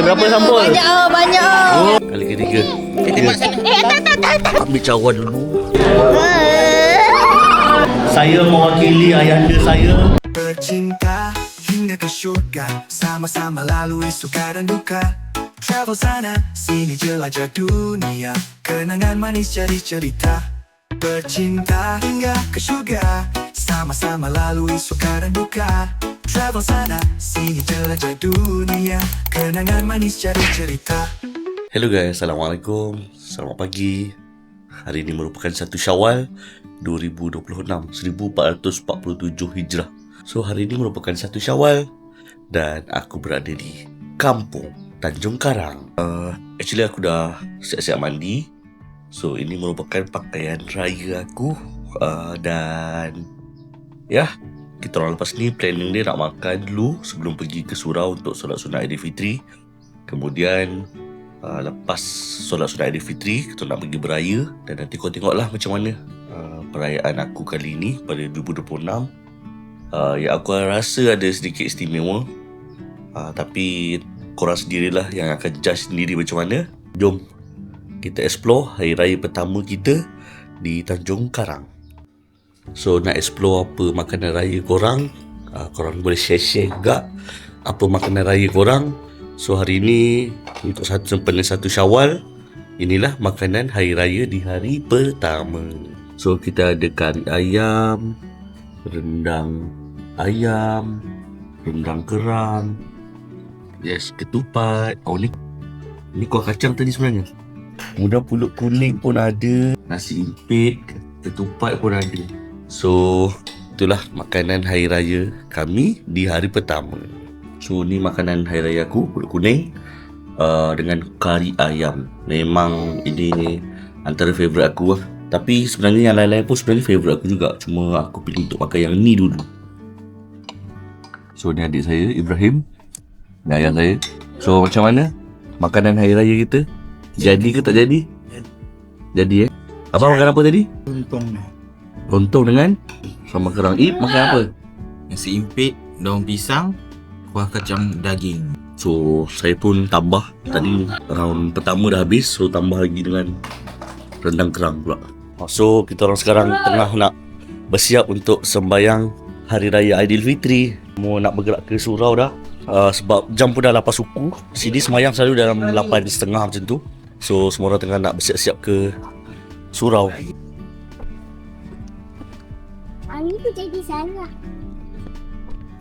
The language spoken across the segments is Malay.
berapa sampul? Banyak. Kali ketiga. Tak. Ambil cawan dulu. Saya mewakili ayahanda saya. Bercinta hingga ke syurga, sama-sama lalui suka dan duka. Travel sana sini jelajah dunia, kenangan manis jadi cerita. Bercinta hingga ke syurga, sama-sama lalui suka dan duka. Travel sana sini jelajah dunia, kenangan manis jadi cerita. Hello guys, Assalamualaikum. Selamat pagi. Hari ini merupakan 1 Syawal 2026, 1447 Hijrah. So hari ini merupakan 1 Syawal dan aku berada di kampung Tanjung Karang. Actually aku dah siap-siap mandi. So ini merupakan pakaian raya aku. Dan ya, kita orang lepas ni planning dia nak makan dulu sebelum pergi ke surau untuk solat sunat Aidilfitri. Kemudian lepas solat sunat Aidilfitri, kita nak pergi beraya. Dan nanti kau tengoklah macam mana perayaan aku kali ni pada 2026. Yang aku rasa ada sedikit istimewa, tapi korang sendirilah yang akan judge sendiri macam mana. Jom kita explore hari raya pertama kita di Tanjung Karang. So nak explore apa makanan raya korang, korang boleh share-share juga apa makanan raya korang. So hari ni untuk sempena 1 Syawal, inilah makanan hari raya di hari pertama. So kita ada kari ayam, rendang ayam, rendang kerang, yes, ketupat. Ni kuah kacang tadi sebenarnya. Kemudian pulut kuning pun ada, nasi impit, ketupat pun ada. So itulah makanan hari raya kami di hari pertama. So ni makanan hari raya aku, pulut kuning dengan kari ayam. Memang ini antara favourite aku lah. Tapi sebenarnya yang lain-lain pun sebenarnya favourite aku juga. Cuma aku pilih untuk makan yang ni dulu. So ni adik saya, Ibrahim, dan ayah saya. So macam mana makanan hari raya kita? Jadi ke tak jadi? Jadi Abang makan apa tadi? Lontong dengan sama kerang. Makan apa? Nasi impit, daun pisang, kuah kacang daging. So saya pun tambah. Tadi round pertama dah habis, so tambah lagi dengan rendang kerang pula. So kita orang sekarang tengah nak bersiap untuk sembahyang Hari Raya Aidilfitri. Mau nak bergerak ke surau dah. Sebab jam pun dah 8 suku. Sini sembahyang selalu dalam 8.30 macam tu. So semua orang tengah nak bersiap-siap ke surau. Ani tu jadi salah.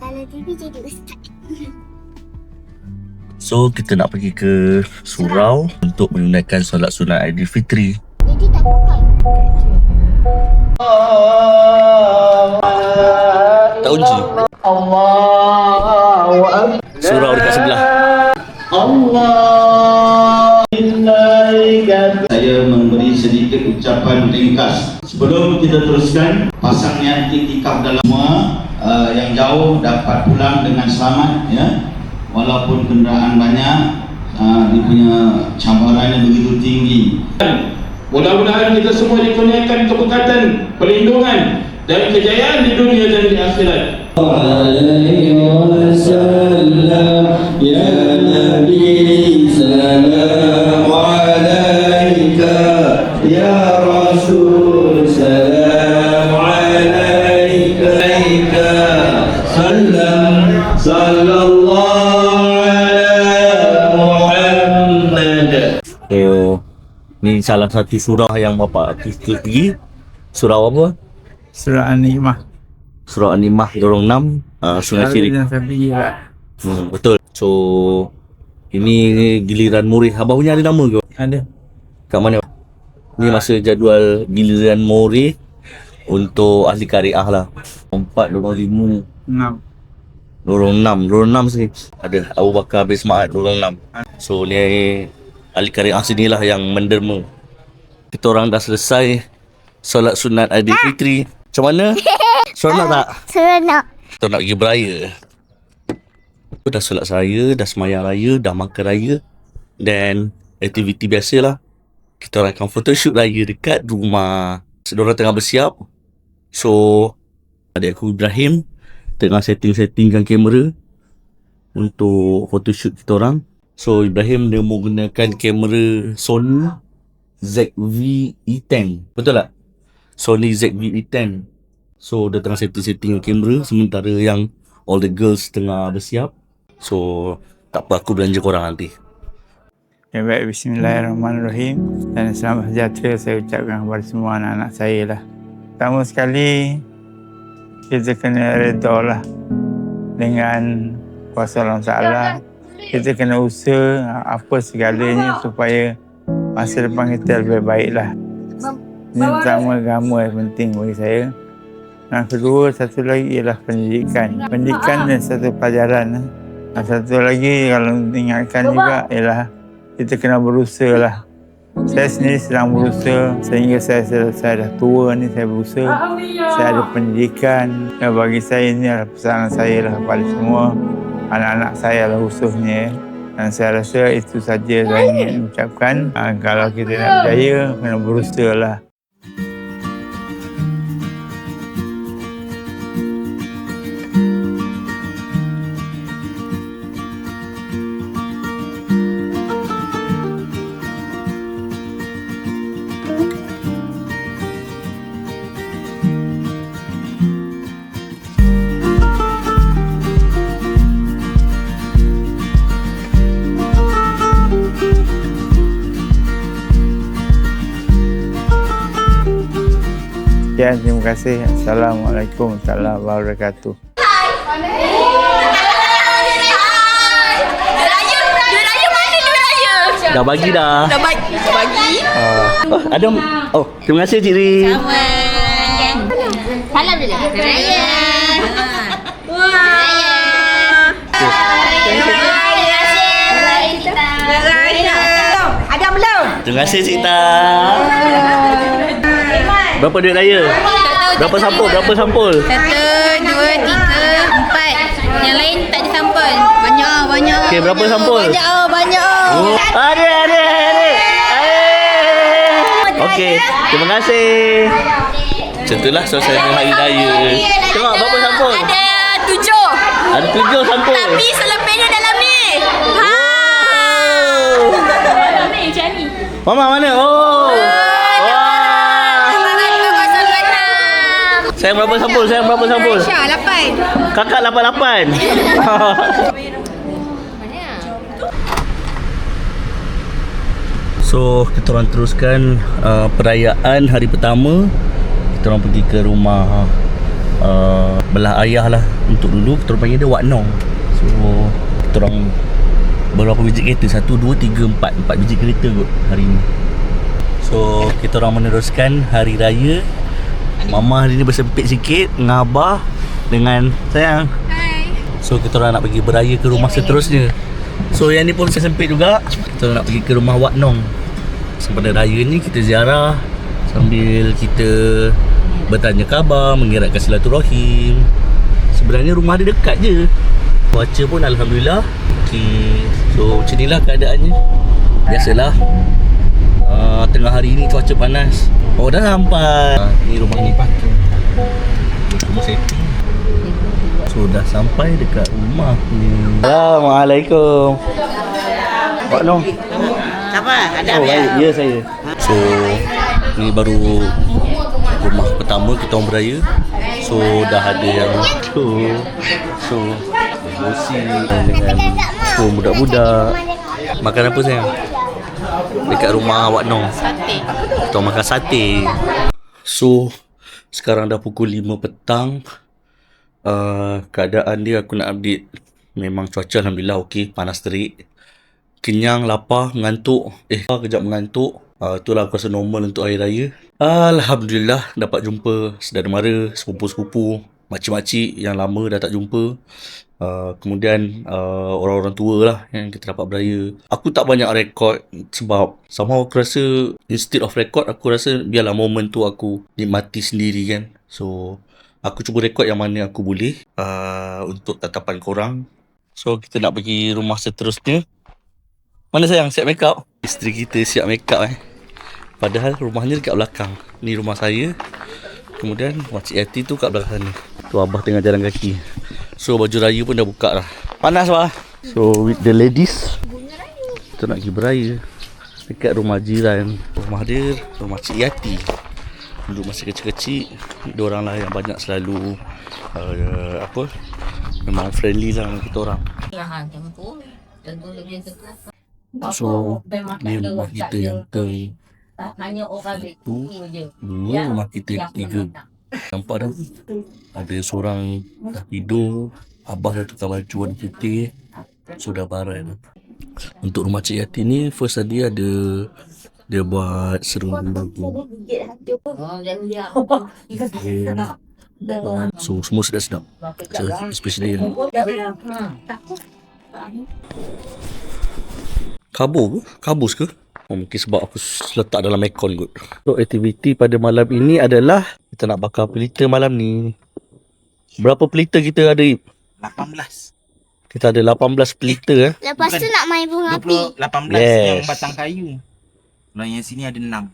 Kalau TV jadi ustaz. So kita nak pergi ke surau untuk menunaikan solat sunat Aidilfitri. Jadi tak pakai. Tak kunci. Surau dekat sebelah. Saya memberi sedikit ucapan ringkas. Sebelum kita teruskan, pasang niat iktikaf dalam semua yang jauh dapat pulang dengan selamat, ya. Walaupun kenderaan banyak, dia punya cabaran yang begitu tinggi. Mudah-mudahan kita semua dikurniakan keberkatan, perlindungan dan kejayaan di dunia dan di akhirat. Alaihi wasallam ya Nabi, salam alaika ya Rasul, salam alaika salam sallallahu ala Muhammad. So ni salah satu surau yang bapak kita pergi. Surau apa? Surah An-Ni'mah. Surau An-Ni'mah Lorong 6, Sungai Sirik. Betul. So ini giliran murid. Abang punya ada nama ke? Ada. Kat mana? Ni masa jadual giliran murid untuk ahli kariah lah. 4, Lorong 5, 6. Lorong 6. Lorong 6 sini ada Abu Bakar bin Semaat, Lorong 6. So ni ahli kariah sinilah yang menderma. Kita orang dah selesai solat sunat Aidilfitri. Macam mana? Seronok tak? Seronok. Kita nak pergi beraya. Aku dah solat raya, dah semayang raya, dah makan raya. Dan aktiviti biasalah, kita orang akan photoshoot raya dekat rumah. Diorang tengah bersiap. So adik aku Ibrahim tengah setting-settingkan kamera untuk photoshoot kita orang. So Ibrahim dia menggunakan kamera Sony ZV-E10. Betul tak? Sony ZV-E10. So dia tengah setting kamera sementara yang all the girls tengah bersiap. So tak apa, aku belanja korang nanti. Ya, baik, bismillahirrahmanirrahim. Dan selamat sejahtera saya ucapkan kepada semua anak-anak saya lah. Pertama sekali, kita kena redha lah dengan kuasa Allah Ta'ala. Kita kena usaha apa segalanya supaya masa depan kita lebih baik lah. Ini pertama, agama yang penting bagi saya. Yang kedua, satu lagi ialah pendidikan. Pendidikan dan satu pelajaran. Dan satu lagi kalau ingatkan juga ialah kita kena berusaha lah. Saya sendiri sedang berusaha sehingga saya dah tua ni, saya berusaha. Saya ada pendidikan. Dan bagi saya ini adalah pesanan saya lah kepada semua anak-anak saya lah khususnya. Dan saya rasa itu saja saya ingin ucapkan. Kalau kita nak berjaya, kena berusaha lah. Sekian, terima kasih. Assalamualaikum warahmatullahi wabarakatuh. Dah bagi dah. Dah bagi. Ada. Oh, terima kasih Cik Ri. Sama. Salam dulu. Raya. Wah. Ada belum? Terima kasih Cik Ta. Berapa duit raya? Berapa sampul? 1, 2, 3, 4. Yang lain tak ada sampul. Banyak. Okey, berapa sampul? Banyak. Ada. Okey, terima kasih. Macam itulah suasana hari raya. Tengok berapa sampul? Ada 7. Ada 7 sampul. Tapi selebihnya dalam ni. Mama mana? Oh. Sayang berapa sampul? Aisyah 8. Kakak 88. So, kita orang teruskan perayaan hari pertama. Kita orang pergi ke rumah belah ayah lah untuk dulu. Kita orang panggil dia Wak Nong. So, kita orang berapa biji kereta? 1, 2, 3, 4 biji kereta kot hari ni. So, kita orang meneruskan hari raya. Mama hari ni bersempit sikit dengan Abah dengan sayang. Hai. So kita orang nak pergi beraya ke rumah seterusnya. So yang ni pun sempit juga. Kita orang nak pergi ke rumah Wak Nong. Sempena raya ni kita ziarah sambil kita bertanya khabar, mengeratkan silaturahim. Sebenarnya rumah dia dekat je. Cuaca pun alhamdulillah okey. So macam inilah keadaannya. Biasalah tengah hari ni cuaca panas. Oh dah sampai. Ni rumah ni pakai. Rumah setting. So dah sampai dekat rumah ni. Assalamualaikum. Pak Nong. Siapa? Ada Oh baik, ya saya. So ni baru rumah pertama kita orang beraya. So dah ada yang So bosi dengan budak-budak. Makan apa sayang? Dekat rumah Wak Nong. Sate. Kita makan sate. So sekarang dah pukul 5 petang. Keadaan dia aku nak update. Memang cuaca alhamdulillah okey, panas terik. Kenyang, lapar, mengantuk. Kejap mengantuk. Itulah aku rasa normal untuk hari raya. Alhamdulillah dapat jumpa saudara mara, sepupu-sepupu, makcik-makcik yang lama dah tak jumpa. Kemudian orang-orang tua lah yang kita dapat beraya. Aku tak banyak rekod sebab somehow aku rasa instead of record, aku rasa biarlah momen tu aku nikmati sendiri kan. So aku cuba rekod yang mana aku boleh untuk tatapan korang. So kita nak pergi rumah seterusnya. Mana sayang siap make up? Isteri kita siap make up Padahal rumahnya dekat belakang. Ni rumah saya. Kemudian Makcik Yati tu kat belakang sana. Tu Abah tengah jalan kaki. So baju raya pun dah buka dah. Panas bah. So with the ladies. Kita nak pergi beraya dekat rumah jiran. Rumah dia, rumah Cik Yati. Dulu masa kecil-kecil, diorang lah yang banyak selalu memang friendly lah dengan kita orang. So, ni rumah kita yang satu, dua, rumah kita yang ketiga. Nampak dah? Ada seorang dah tidur, abah dah tukar baju warna putih, sudah baran. Untuk rumah Cik Yati ni, first tadi ada dia buat serungan bagu. So, semua sedap-sedap. So, especially yang kabus ke? Mungkin sebab aku letak dalam aircon kot. So, aktiviti pada malam ini adalah kita nak bakar pelita malam ni. Berapa pelita kita ada, Ip? 18. Kita ada 18 pelita Lepas tu nak main bunga api. 18 Yes. yang batang kayu. Kalau yang sini ada 6.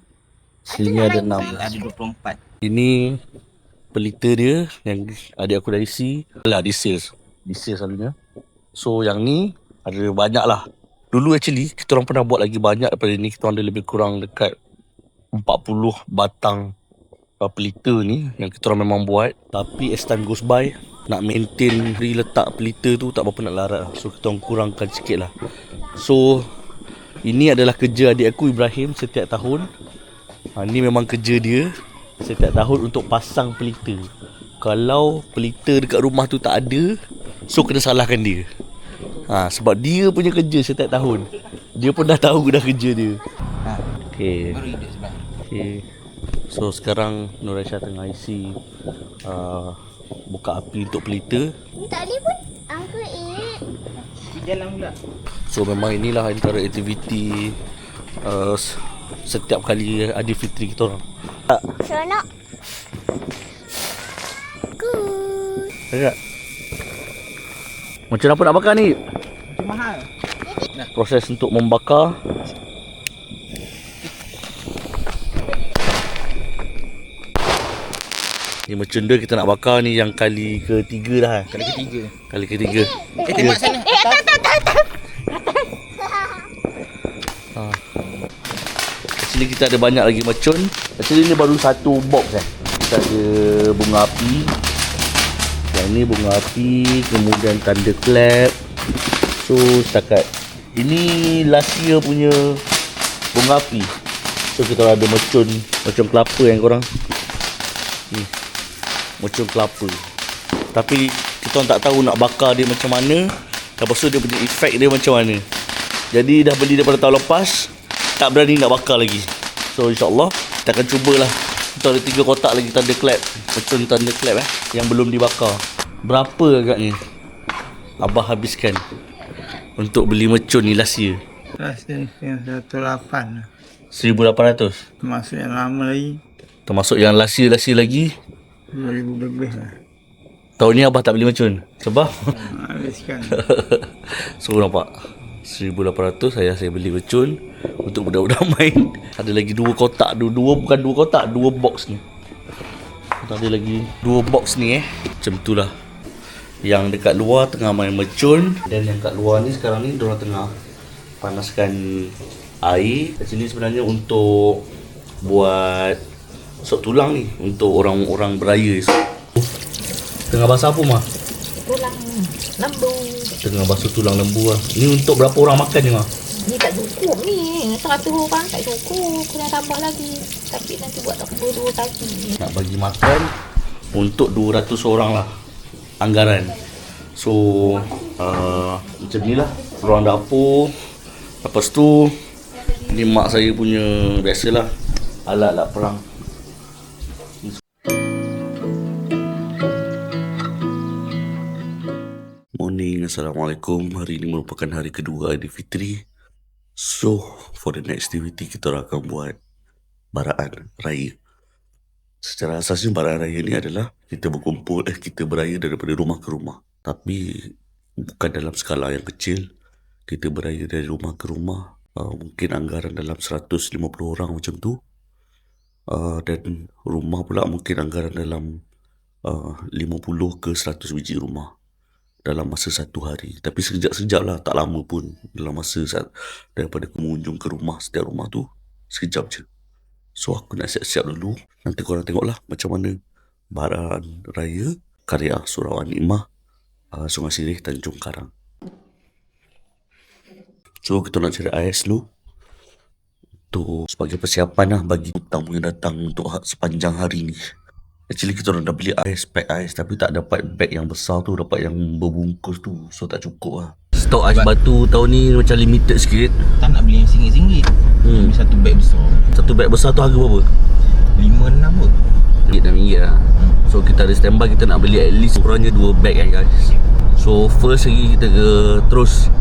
Sini ada 6. Ada 24. Ini pelita dia yang adik aku dah isi. Alah, di sales selalunya. So, yang ni ada banyak lah. Dulu actually, kita orang pernah buat lagi banyak daripada ni. Kita orang ada lebih kurang dekat 40 batang pelita ni yang kita orang memang buat. Tapi as time goes by, nak maintain letak pelita tu tak berapa nak larat lah. So, kita orang kurangkan sikit lah. So, ini adalah kerja adik aku Ibrahim setiap tahun. Ini memang kerja dia setiap tahun untuk pasang pelita. Kalau pelita dekat rumah tu tak ada, so kena salahkan dia. Sebab dia punya kerja setiap tahun. Dia pun dah tahu dah kerja dia. Okay. Baru hidup sebab. Okay. So sekarang Nur Aisyah tengah isi buka api untuk pelita. Tadi pun aku Jalan pula. So memang inilah antara aktiviti setiap kali Aidilfitri kita orang. seronok. Good. Agak. Macam apa nak bakar ni? Macam mahal. Proses untuk membakar. Ni mercun dia kita nak bakar ni yang kali ketiga dah. Kali ketiga. Kali ketiga. Tembak sana. Actually kita ada banyak lagi mercun. Actually ni baru satu box Kita ada bunga api. Yang ni bunga api, kemudian thunderclap. So setakat ini last year punya bunga api. So kita ada mercun kelapa yang korang ni. Mercun kelapa. Tapi kita orang tak tahu nak bakar dia macam mana. Lepas tu dia punya efek dia macam mana. Jadi dah beli daripada tahun lepas, tak berani nak bakar lagi. So insyaAllah kita akan cubalah. Kita ada 3 kotak lagi thunderclap. Mercun thunderclap yang belum dibakar. Berapa agaknya abah habiskan untuk beli mercun ni last year? Last year 108. 1,800. Termasuk yang lama lagi. Termasuk yang last year lagi. 2,000 lebih lah. Tahun ni abah tak beli mercun. Sebab Habiskan. so nampak 1,800 saya beli mercun untuk budak-budak main. Ada lagi 2 kotak. Bukan 2 kotak, 2 box ni. Ada lagi 2 box ni Macam tu lah. Yang dekat luar tengah main mercun. Dan yang kat luar ni sekarang ni diorang tengah panaskan air. Kat sini sebenarnya untuk buat sop tulang ni. Untuk orang-orang beraya. Tengah basah apa mah? Tulang lembu. Tengah basuh tulang lembu lah. Ni untuk berapa orang makan ni mah? Ni tak cukup ni. 100 orang tak cukup. Kena tambah lagi. Tapi nanti buat tak 2 kaki. Nak bagi makan untuk 200 orang lah anggaran. So macam ni lah ruang dapur. Lepas tu ni mak saya punya biasalah alat-alat perang. Morning, Assalamualaikum. Hari ini merupakan hari kedua Aidilfitri. So for the next activity kita akan buat baraan raya. Secara asasnya baraan raya ni adalah kita berkumpul, kita beraya daripada rumah ke rumah. Tapi bukan dalam skala yang kecil. Kita beraya dari rumah ke rumah. Mungkin anggaran dalam 150 orang macam tu. Dan rumah pula mungkin anggaran dalam 50 ke 100 biji rumah. dalam masa 1 hari. Tapi sekejap-sekejap lah, tak lama pun. Dalam masa daripada mengunjung ke rumah, setiap rumah tu sekejap je. So aku nak siap-siap dulu. Nanti korang tengoklah macam mana baraan raya karya Surau An-Nikmah, Sungai Sirih, Tanjung Karang. So kita nak cari ais dulu untuk sebagai persiapan lah bagi tamu yang datang untuk sepanjang hari ni. Actually kita orang dah beli ais, pack ais, tapi tak dapat bag yang besar tu, dapat yang berbungkus tu. So tak cukup lah. Stok ais batu tahun ni macam limited sikit. Tak nak beli yang RM1. Beli satu beg besar. Satu bag besar tu harga berapa? RM5-6 kot. RM6 lah. So kita ada standby, kita nak beli at least kurangnya 2 bag kan guys. So first lagi kita terus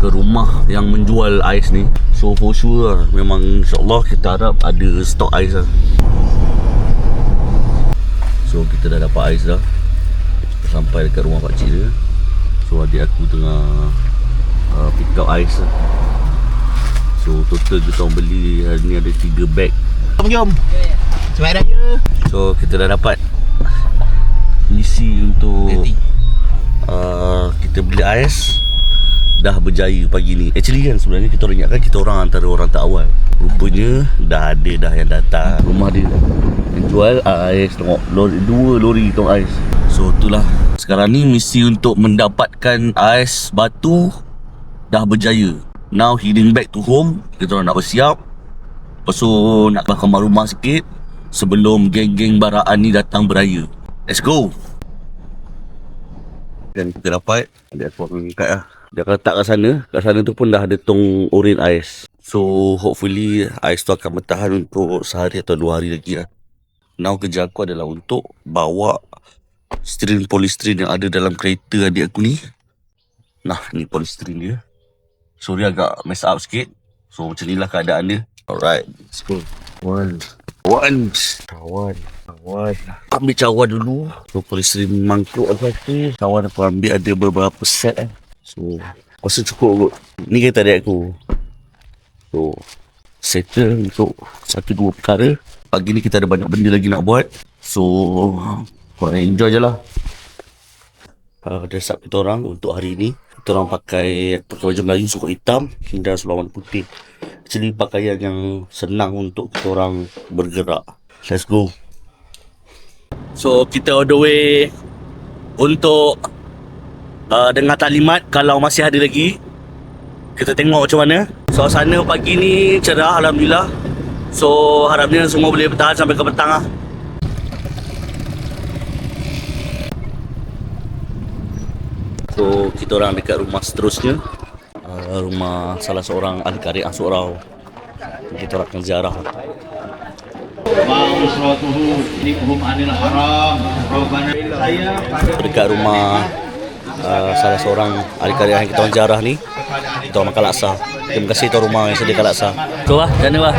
ke rumah yang menjual ais ni. So for sure lah, memang insyaAllah kita harap ada stok ais lah. So kita dah dapat ais dah. Kita sampai dekat rumah pakcik dia. So adik aku tengah pick up ais lah. So total kita orang beli hari ni ada 3 bag. Jom. Selamat Raya. So kita dah dapat misi untuk kita beli ais. Dah berjaya pagi ni. Actually kan sebenarnya kita orang ingatkan kita orang antara orang tak awal. Rupanya dah ada dah yang datang. Rumah dia yang jual ais, tengok lori, 2 lori tong ais. So itulah, sekarang ni misi untuk mendapatkan ais batu dah berjaya. Now heading back to home. Kita orang nak bersiap. Lepas tu nak bakar rumah sikit sebelum geng-geng baraan ni datang beraya. Let's go. Dan kita dapat, adik aku akan angkat lah. Dia akan letak kat sana. Kat sana tu pun dah ada tong oren ais. So hopefully ais tu akan bertahan untuk sehari atau 2 hari lagi lah. Now kerja aku adalah untuk bawa string polystyrene yang ada dalam kereta adik aku ni. Nah, ni polystyrene dia. So dia agak mess up sikit. So macam ni lah keadaan dia. Alright, let's go. Cawan. Ambil cawan dulu. So polystyrene mangkuk ada satu. Cawan aku ambil ada beberapa set So rasa cukup kot. Ni kereta adik aku. So settle untuk 1-2 perkara. Pagi ni kita ada banyak benda lagi nak buat. So korang enjoy je lah. Dress up kita orang untuk hari ni. Kita orang pakai baju Melayu, suku hitam dan seluar putih. Actually pakaian yang senang untuk kita orang bergerak. Let's go. So kita on the way untuk dengar taklimat kalau masih ada lagi. Kita tengok macam mana. Suasana pagi ni cerah, alhamdulillah. So harapnya semua boleh bertahan sampai ke petang lah. So kita orang dekat rumah seterusnya, rumah salah seorang ahli karya surau. Kita orang akan ziarah. Dekat rumah salah seorang ahli karya yang kita orang ziarah ni, kita orang makan laksa. Terima kasih tuan rumah yang sediakan laksa. So bah, macam mana bah?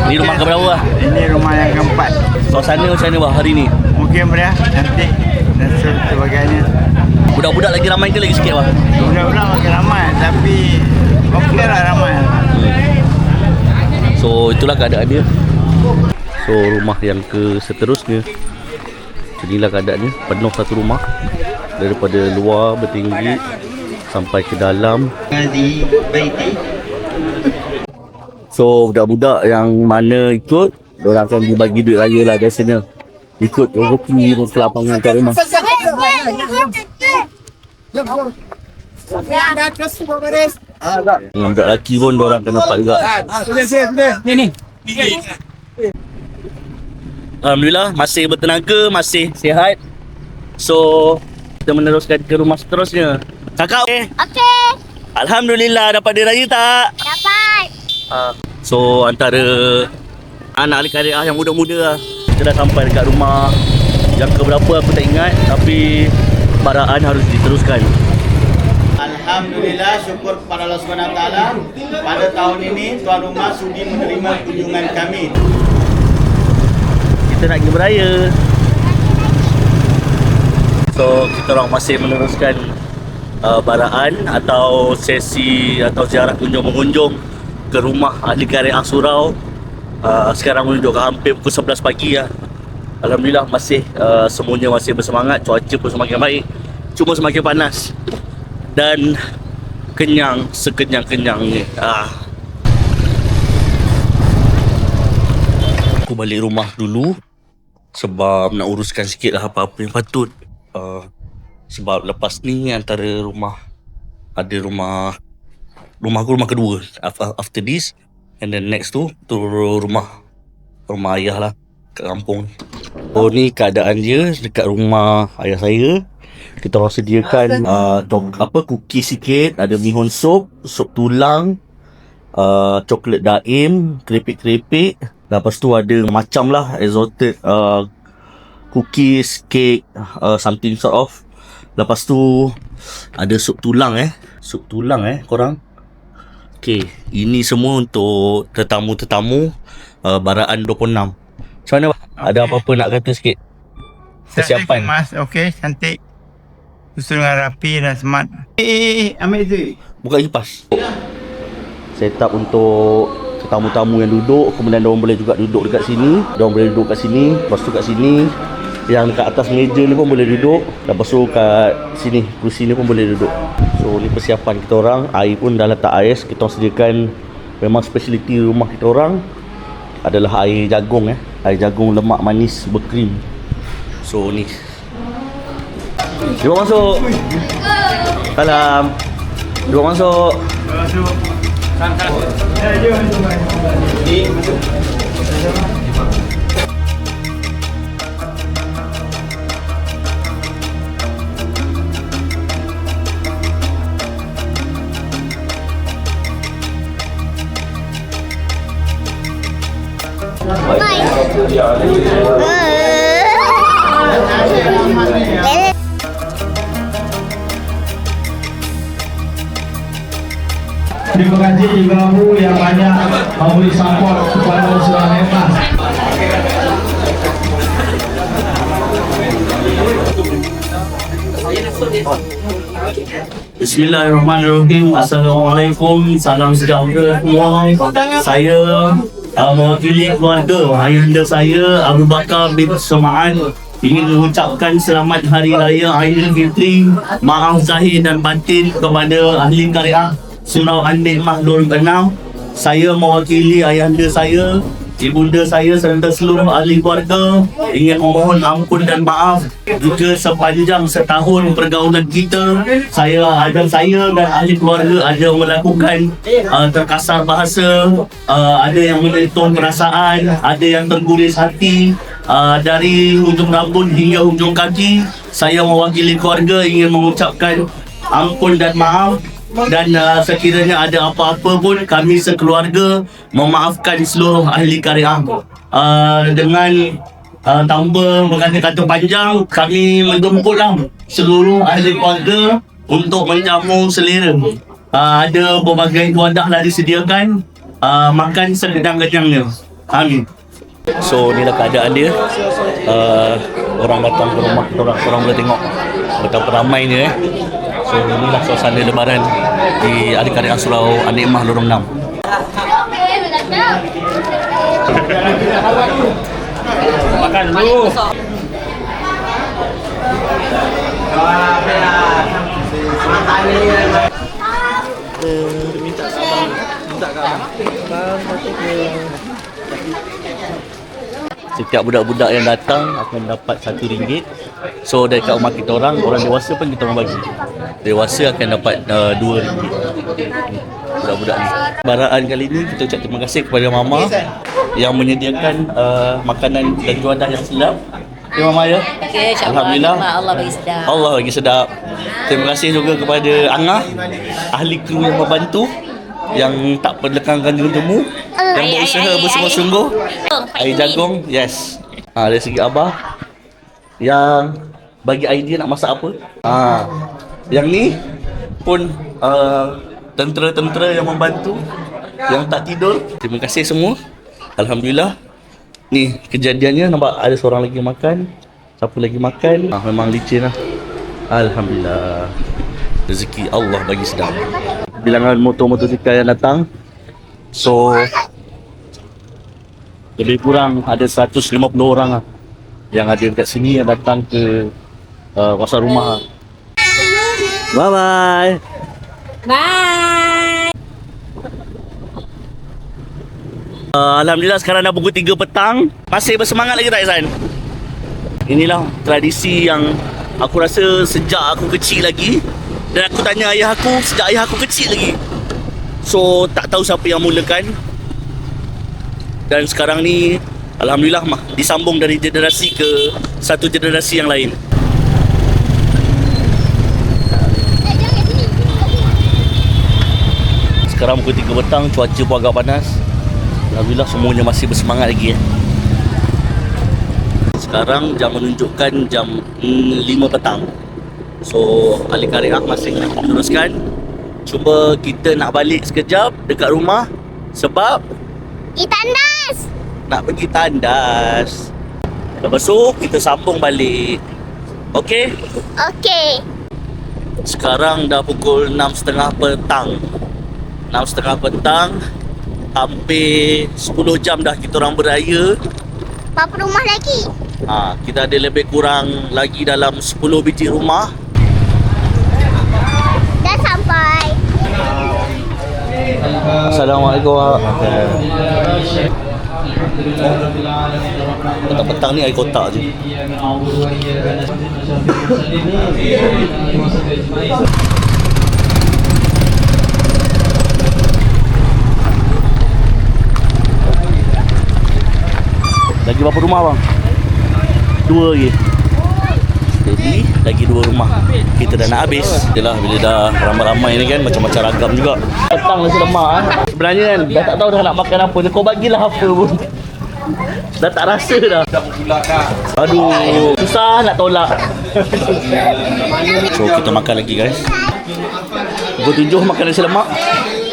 Ni rumah ke berapa bah? Ini rumah yang keempat. Suasana macam mana bah hari ni? Mungkin meriah, cantik dan sebagainya. Budak-budak lagi ramai ke lagi sikit bah? Budak-budak makin ramai, tapi okey lah ramai. So itulah keadaan dia. So rumah yang ke seterusnya, inilah keadaannya. Penuh satu rumah. Daripada luar bertinggi sampai ke dalam. So budak-budak yang mana ikut, diorang akan dibagi duit raya lah biasanya. Ikut rezeki ke lapangan kat rumah. Yang budak lelaki pun diorang akan dapat juga. Ni. Alhamdulillah masih bertenaga, masih sihat. So kita meneruskan ke rumah seterusnya. Kakak okey? Okey. Alhamdulillah, dapat dia raya tak? Dapat. So antara anak ahli karya yang muda-muda lah. Kita dah sampai dekat rumah yang keberapa aku tak ingat, tapi baraan harus diteruskan. Alhamdulillah, syukur kepada Allah SWT. Pada tahun ini tuan rumah sudi menerima kunjungan kami. Kita nak pergi beraya. So kita orang masih meneruskan baraan atau sesi atau ziarah kunjung-mengunjung ke rumah ahli karya surau. Sekarang menunjukkan hampir pukul 11 pagi lah. Alhamdulillah masih semuanya masih bersemangat, cuaca pun semakin baik. cuma semakin panas. Dan kenyang sekenyang-kenyangnya. Aku balik rumah dulu sebab nak uruskan sikit lah apa-apa yang patut. Sebab lepas ni antara rumah aku rumah kedua after this, and then next tu rumah ayah lah kat kampung. Oh, ni keadaan dia dekat rumah ayah saya. Kita orang sediakan cookies sikit, ada mihun sup tulang, coklat daim, keripik. Lepas tu ada macam lah exotic cookies, cake, something sort of. Lepas tu ada sup tulang korang. Okay, ini semua untuk tetamu Baraan 26. Macam mana? Ada apa-apa nak kata sikit? Persiapan. Mas, okey, cantik. Susun dengan rapi dan smart. Ambil tu. Buka kipas. Set up untuk tetamu-tamu yang duduk. Kemudian diorang boleh juga duduk dekat sini. Diorang boleh duduk kat sini. Lepas tu kat sini, yang dekat atas meja ni pun boleh duduk. Lepas tu kat sini, kursi ni pun boleh duduk. So ni persiapan kita orang. Air pun dah letak ais. Kita orang sediakan, memang speciality rumah kita orang adalah air jagung. Air jagung lemak manis berkrim. So ni, jom masuk. Salam. Jom masuk. Terima kasih ibu-ibu yang banyak memberi support kepada usaha Nemas. Bismillahirrahmanirrahim. Assalamualaikum. Salam sejahtera semua. Saya mewakili keluarga ayahanda saya Abu Bakar bin Soma'an ingin mengucapkan selamat Hari Raya Aidilfitri, maaf zahir dan batin kepada ahli karya Surau An-Nikmah 26. Saya mewakili ayahanda saya, ibunda saya serta seluruh ahli keluarga ingin memohon ampun dan maaf jika sepanjang setahun pergaulan kita, saya dan ahli keluarga ada melakukan terkasar bahasa, ada yang menyentuh perasaan, ada yang terguris hati, dari hujung rambut hingga hujung kaki. Saya mewakili keluarga ingin mengucapkan ampun dan maaf. Dan sekiranya ada apa-apa pun, kami sekeluarga memaafkan seluruh ahli karya. Dengan tanpa berkata-kata panjang, kami menjemputlah seluruh ahli keluarga untuk menjamu selera. Ada berbagai wadah lah disediakan, makan sekedang-kedangnya. Amin. So inilah keadaan dia. Orang datang ke rumah kita orang boleh tengok betapa ramainya. So inilah suasana lebaran di adik-adik Surau An-Nikmah Lorong 6. Makan dulu. Minta ke abang. Setiap budak-budak yang datang akan dapat RM1. So dekat rumah kita orang dewasa pun kita orang bagi. Dewasa akan dapat RM2. Budak-budak ni. Baraan kali ni kita ucap terima kasih kepada Mama yang menyediakan makanan dan juadah yang sedap. Ya Mama ya. Okay, Alhamdulillah. Allah bagi sedap. Allah bagi sedap. Terima kasih juga kepada Angah, ahli kru yang membantu, yang tak perlekangkan jemu, yang berusaha bersungguh-sungguh. Air jagung, yes. Dari segi Abah yang bagi idea nak masak apa. Yang ni pun tentera-tentera yang membantu, yang tak tidur. Terima kasih semua. Alhamdulillah. Ni kejadiannya, nampak ada seorang lagi makan. Siapa lagi makan? Memang licin lah. Alhamdulillah. Rezeki Allah bagi sedap. Bilangan motor-motosikal yang datang. So lebih kurang ada 150 orang lah yang ada dekat sini yang datang ke kawasan rumah. Bye-bye. Bye. Alhamdulillah sekarang dah pukul 3 petang. Masih bersemangat lagi tak Ihsan? Inilah tradisi yang aku rasa sejak aku kecil lagi. Dan aku tanya ayah aku sejak ayah aku kecil lagi. So tak tahu siapa yang mulakan. Dan sekarang ni alhamdulillah disambung dari generasi ke satu generasi yang lain. Sekarang pukul 3 petang, cuaca pun agak panas. Alhamdulillah semuanya masih bersemangat lagi. Sekarang jam menunjukkan jam 5 petang. So ahli karya masih lagi meneruskan. Cuma kita nak balik sekejap dekat rumah sebab Tandas. nak pergi tandas. Lepas tu kita sambung balik. Okey? Okey. Sekarang dah pukul 6.30 petang. 6.30 petang. Hampir 10 jam dah kita orang beraya. Berapa rumah lagi? Kita ada lebih kurang lagi dalam 10 biji rumah. Dah sampai. Assalamualaikum. Petang-petang ni air kotak je. Lagi berapa rumah bang? 2 lagi. Jadi lagi 2 rumah. Kita dah nak habis. Yalah bila dah ramai-ramai ni kan macam-macam ragam juga. Petang nasi lemak Sebenarnya kan dah tak tahu dah nak makan apa. Kau bagilah apa pun. Dah tak rasa dah. Aduh, susah nak tolak. So kita makan lagi guys. Pukul 7 makan nasi lemak.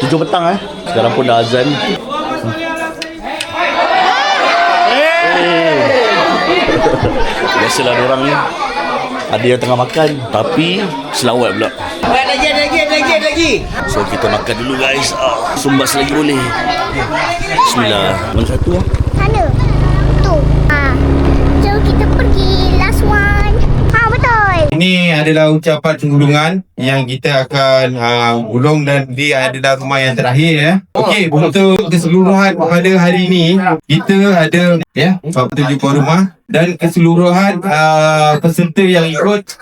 7 petang Sekarang pun dah azan. Biasalah diorang ni ada yang tengah makan tapi selawat pula. Lagi. So kita makan dulu guys. Sumbas lagi boleh. Bismillah. Mana satu Sana. Tu. Jom kita pergi last one. Betul. Ini adalah ucapan penggulungan yang kita akan ulung dan dia adalah rumah yang terakhir Okey, untuk keseluruhan pada hari ini kita ada 47 rumah dan keseluruhan peserta yang ikut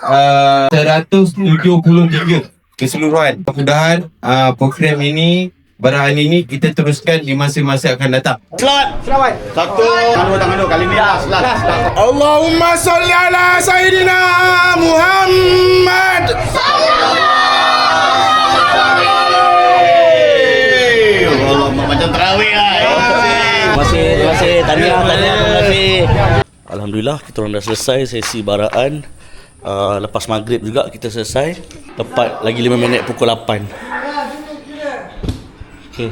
173 keseluruhan. Mudah-mudahan program ini pada hari ini kita teruskan di masa-masa akan datang. Selamat. Satu, tangan kali ni last. Allahumma salli ala Sayyidina Muhammad. Macam terawih lah. Terima kasih. Tahniah. Terima kasih. Alhamdulillah kita orang dah selesai sesi baraan. Lepas maghrib juga kita selesai. Tepat lagi 5 minit pukul 8. Okay.